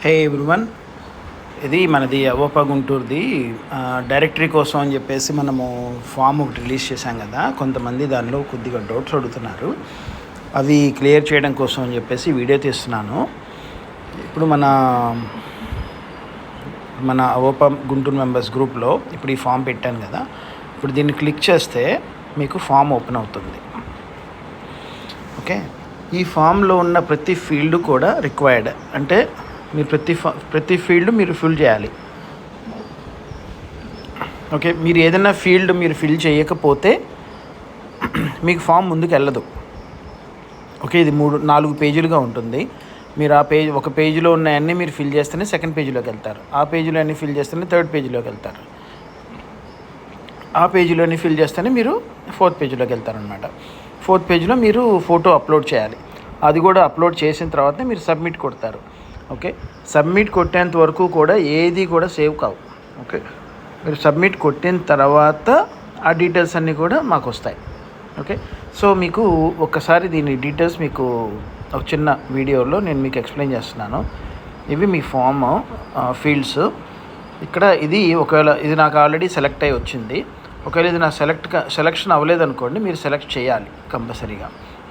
హే everyone, ఇది మనది AVOPA గుంటూరుది directory కోసం అని చెప్పేసి మనము ఫామ్ ఒకటి రిలీజ్ చేశాం కదా. కొంతమంది దానిలో కొద్దిగా డౌట్స్ అడుగుతున్నారు. అవి క్లియర్ చేయడం కోసం అని చెప్పేసి వీడియో తీస్తున్నాను. ఇప్పుడు మన అవోపా గుంటూరు మెంబర్స్ గ్రూప్లో ఇప్పుడు ఈ ఫామ్ పెట్టాను కదా. ఇప్పుడు దీన్ని క్లిక్ చేస్తే మీకు ఫామ్ ఓపెన్ అవుతుంది. ఓకే, ఈ ఫామ్లో ఉన్న ప్రతి ఫీల్డ్ కూడా రిక్వైర్డ్, అంటే మీరు ప్రతి ఫీల్డ్ మీరు ఫిల్ చేయాలి. ఓకే, మీరు ఏదైనా ఫీల్డ్ మీరు ఫిల్ చేయకపోతే మీకు ఫామ్ ముందుకు వెళ్ళదు. ఓకే, ఇది 3-4 పేజీలుగా ఉంటుంది. మీరు ఒక పేజీలో ఉన్నాయన్నీ మీరు ఫిల్ చేస్తేనే సెకండ్ పేజీలోకి వెళ్తారు. ఆ పేజీలో అన్నీ ఫిల్ చేస్తేనే థర్డ్ పేజీలోకి వెళ్తారు. ఆ పేజీలో అన్నీ ఫిల్ చేస్తేనే మీరు ఫోర్త్ పేజీలోకి వెళ్తారనమాట. ఫోర్త్ పేజీలో మీరు ఫోటో అప్లోడ్ చేయాలి. అది కూడా అప్లోడ్ చేసిన తర్వాత మీరు సబ్మిట్ కొడతారు. ఓకే, సబ్మిట్ కొట్టేంత వరకు కూడా ఏది కూడా సేవ్ కావు. ఓకే, మీరు సబ్మిట్ కొట్టిన తర్వాత ఆ డీటెయిల్స్ అన్నీ కూడా మాకు వస్తాయి. ఓకే, సో మీకు ఒక్కసారి దీని డీటెయిల్స్ మీకు ఒక చిన్న వీడియోలో నేను మీకు ఎక్స్ప్లెయిన్ చేస్తున్నాను. ఇవి మీ ఫామ్ ఫీల్డ్స్. ఇక్కడ ఒకవేళ ఇది నాకు ఆల్రెడీ సెలెక్ట్ అయ్యి వచ్చింది. ఒకవేళ ఇది నా సెలెక్షన్ అవ్వలేదనుకోండి, మీరు సెలెక్ట్ చేయాలి కంపల్సరీగా.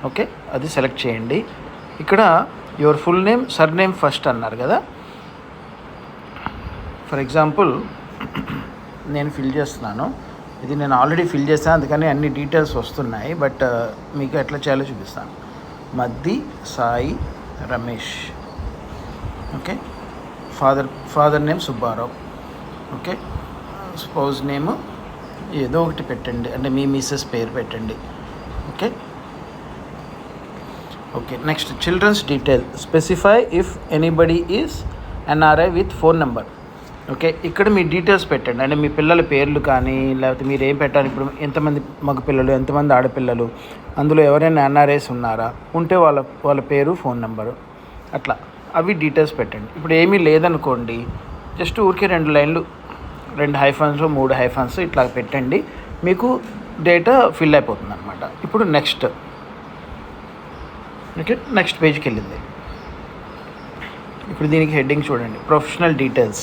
ఓకే, అది సెలెక్ట్ చేయండి. ఇక్కడ your full name, sir name first అన్నారు కదా. ఫర్ ఎగ్జాంపుల్ నేను ఫిల్ చేస్తున్నాను. ఇది నేను ఆల్రెడీ ఫిల్ చేస్తాను, అందుకని అన్ని డీటెయిల్స్ వస్తున్నాయి. బట్ మీకు ఎట్లా చేయాలో చూపిస్తాను. Maddi Sai Ramesh. Okay, father name Subbarao. Okay, spouse name ఏదో ఒకటి పెట్టండి, అంటే మీ మిస్సెస్ పేరు పెట్టండి. Okay, okay, next childrens detail. Specify if anybody is NRI with phone number. Okay, ఇక్కడ మీ డీటెయిల్స్ పెట్టండి, అంటే మీ పిల్లల పేర్లు కానీ, లేకపోతే మీరు ఏం పెట్టాలి. ఇప్పుడు ఎంతమంది మగ పిల్లలు, ఎంతమంది ఆడపిల్లలు, అందులో ఎవరైనా ఎన్ఆర్ఐస్ ఉన్నారా, ఉంటే వాళ్ళ పేరు, ఫోన్ నెంబరు, అట్లా అవి డీటెయిల్స్ పెట్టండి. ఇప్పుడు ఏమీ లేదనుకోండి, జస్ట్ ఊరికే 2 లైన్లు, 2 హైఫన్స్ 3 హైఫన్స్ ఇట్లా పెట్టండి. మీకు డేటా ఫిల్ అయిపోతుంది అనమాట. ఇప్పుడు నెక్స్ట్. ఓకే, నెక్స్ట్ పేజ్కి వెళ్ళింది. ఇప్పుడు దీనికి హెడ్డింగ్ చూడండి, ప్రొఫెషనల్ డీటెయిల్స్.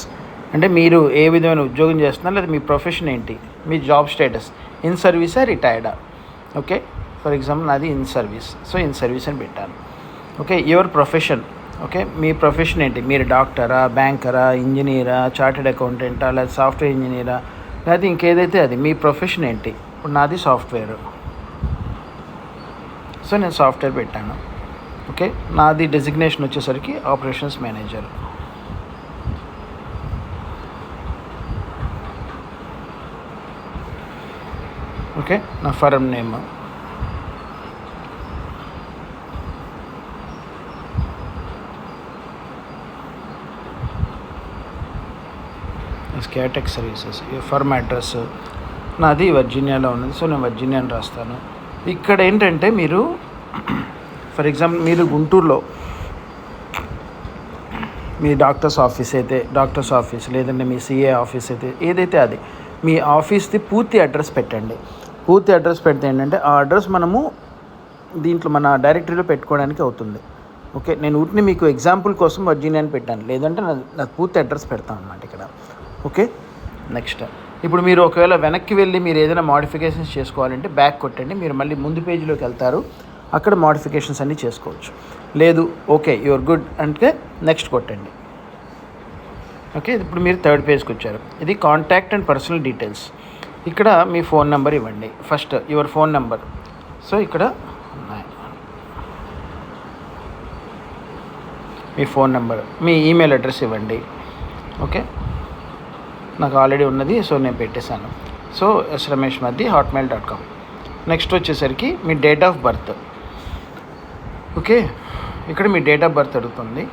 అంటే మీరు ఏ విధమైన ఉద్యోగం చేస్తున్నారు, లేదా మీ ప్రొఫెషన్ ఏంటి, మీ జాబ్ స్టేటస్, ఇన్ సర్వీసా రిటైర్డా. ఓకే, ఫర్ ఎగ్జాంపుల్ నాది in service, so in service అని పెట్టాను. Okay, your profession. ఓకే, మీ ప్రొఫెషన్ ఏంటి, మీరు డాక్టరా, బ్యాంకరా, ఇంజనీరా, చార్టెడ్ అకౌంటెంటా, లేదా సాఫ్ట్వేర్ ఇంజనీరా, లేదా ఇంకేదైతే అది మీ ప్రొఫెషన్ ఏంటి. ఇప్పుడు నాది సాఫ్ట్వేర్, సో నేను సాఫ్ట్వేర్ పెట్టాను. ఓకే, నాది డెసిగ్నేషన్ వచ్చేసరికి ఆపరేషన్స్ మేనేజర్. ఓకే, నా firm name. Scatech services. Firm address నాది వర్జీనియాలో ఉన్నది, సో నేను వర్జీనియా అని రాస్తాను. ఇక్కడ ఏంటంటే మీరు ఫర్ ఎగ్జాంపుల్ మీరు గుంటూరులో మీ డాక్టర్స్ ఆఫీస్ అయితే డాక్టర్స్ ఆఫీస్, లేదంటే మీ సిఏ ఆఫీస్ అయితే ఏదైతే అది మీ ఆఫీస్ది పూర్తి అడ్రస్ పెట్టండి. పూర్తి అడ్రస్ పెడితే ఏంటంటే ఆ అడ్రస్ మనము దీంట్లో మన డైరెక్టరీలో పెట్టుకోవడానికి అవుతుంది. ఓకే, నేను ఊరిని మీకు ఎగ్జాంపుల్ కోసం వర్జీనియా అని పెట్టాను, లేదంటే నాకు పూర్తి అడ్రస్ పెడతాను అన్నమాట ఇక్కడ. Okay, next. ఇప్పుడు మీరు ఒకవేళ వెనక్కి వెళ్ళి మీరు ఏదైనా మోడిఫికేషన్స్ చేసుకోవాలంటే బ్యాక్ కొట్టండి, మీరు మళ్ళీ ముందు పేజీలోకి వెళ్తారు, అక్కడ మోడిఫికేషన్స్ అన్నీ చేసుకోవచ్చు. లేదు ఓకే యువర్ గుడ్ అంటే నెక్స్ట్ కొట్టండి. ఓకే, ఇప్పుడు మీరు థర్డ్ పేజ్కి వచ్చారు. ఇది కాంటాక్ట్ అండ్ పర్సనల్ డీటెయిల్స్. ఇక్కడ మీ ఫోన్ నెంబర్ ఇవ్వండి. First your phone number, so ఇక్కడ మీ ఫోన్ నెంబర్, మీ ఈమెయిల్ అడ్రస్ ఇవ్వండి. ఓకే, నాకు ఆల్రెడీ ఉన్నది, సో నేను పెట్టేశాను. So srameshmadhi@hotmail.com. నెక్స్ట్ వచ్చేసరికి మీ డేట్ ఆఫ్ బర్త్. ఓకే, ఇక్కడ మీ డేట్ ఆఫ్ బర్త్ అడుగుతుంది.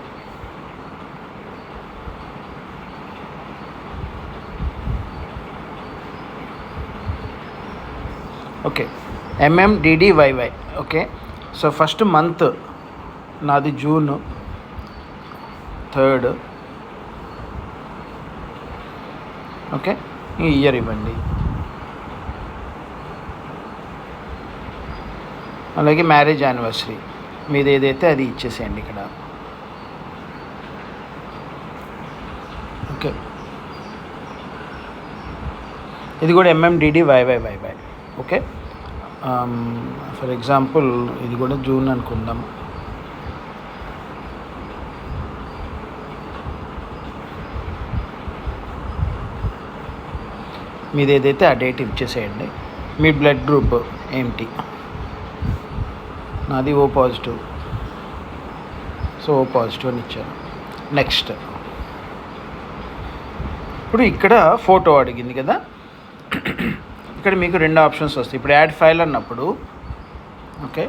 Okay, MMDDYY. Okay, so first month నాది జూన్ 3rd. ఓకే, ఈ ఇయర్ ఇవ్వండి. అలాగే మ్యారేజ్ యానివర్సరీ మీది ఏదైతే అది ఇచ్చేసేయండి ఇక్కడ. ఓకే, ఇది కూడా MMDD YYYY. Okay, for example ఇది కూడా జూన్ అనుకుందాం. మీది ఏదైతే ఆ డేట్ ఇచ్చేసేయండి. మీ బ్లడ్ గ్రూప్ ఏంటి? నాది O positive, so O positive అని ఇచ్చాను. నెక్స్ట్, ఇప్పుడు ఇక్కడ ఫోటో అడిగింది కదా, ఇక్కడ మీకు 2 ఆప్షన్స్ వస్తాయి. ఇప్పుడు యాడ్ ఫైల్ అన్నప్పుడు ఓకే,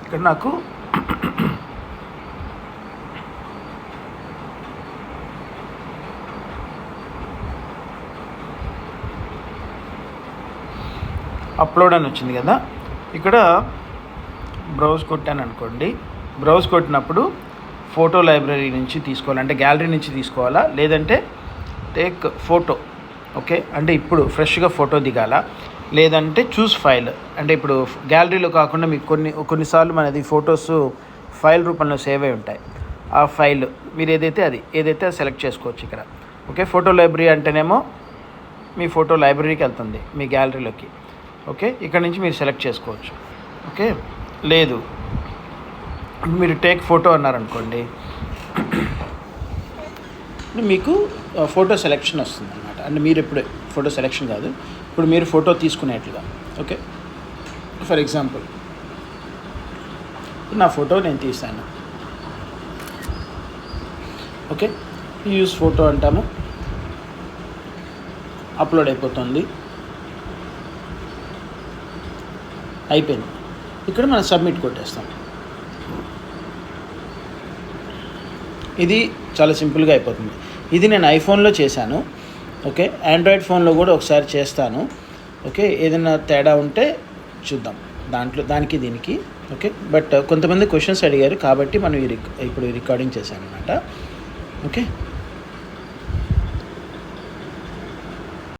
ఇక్కడ నాకు అప్లోడ్ అని వచ్చింది కదా, ఇక్కడ బ్రౌజ్ కొట్టాను అనుకోండి. బ్రౌజ్ కొట్టినప్పుడు ఫోటో లైబ్రరీ నుంచి తీసుకోవాలి, అంటే గ్యాలరీ నుంచి తీసుకోవాలా, లేదంటే టేక్ ఫోటో. ఓకే, అంటే ఇప్పుడు ఫ్రెష్గా ఫోటో దిగాలా, లేదంటే చూస్ ఫైల్, అంటే ఇప్పుడు గ్యాలరీలో కాకుండా మీకు కొన్నిసార్లు మనది ఫొటోస్ ఫైల్ రూపంలో సేవ్ అయి ఉంటాయి. ఆ ఫైల్ మీరు ఏదైతే అది సెలెక్ట్ చేసుకోవచ్చు ఇక్కడ. ఓకే, ఫోటో లైబ్రరీ అంటేనేమో మీ ఫోటో లైబ్రరీకి వెళ్తుంది, మీ గ్యాలరీలోకి. ఓకే, ఇక్కడ నుంచి మీరు సెలెక్ట్ చేసుకోవచ్చు. ఓకే, లేదు మీరు టేక్ ఫోటో అన్నారనుకోండి, మీకు ఫోటో సెలెక్షన్ వస్తుంది అన్నమాట. అంటే మీరు ఇప్పుడు ఫోటో సెలెక్షన్ కాదు, ఇప్పుడు మీరు ఫోటో తీసుకునేట్లుగా. ఓకే, ఫర్ ఎగ్జాంపుల్ నా ఫోటో నేను తీసాను. ఓకే, యూజ్ ఫోటో అంటాము, అప్లోడ్ అయిపోతుంది, అయిపోయింది. ఇక్కడ మనం సబ్మిట్ కొట్టేస్తాం. ఇది చాలా సింపుల్గా అయిపోతుంది. ఇది నేను ఐఫోన్లో చేశాను. ఓకే, ఆండ్రాయిడ్ ఫోన్లో కూడా ఒకసారి చేస్తాను. ఓకే, ఏదైనా తేడా ఉంటే చూద్దాం దానికి దీనికి. ఓకే, బట్ కొంతమంది క్వశ్చన్స్ అడిగారు కాబట్టి మనం ఇప్పుడు రికార్డింగ్ చేశాను అన్నమాట. ఓకే.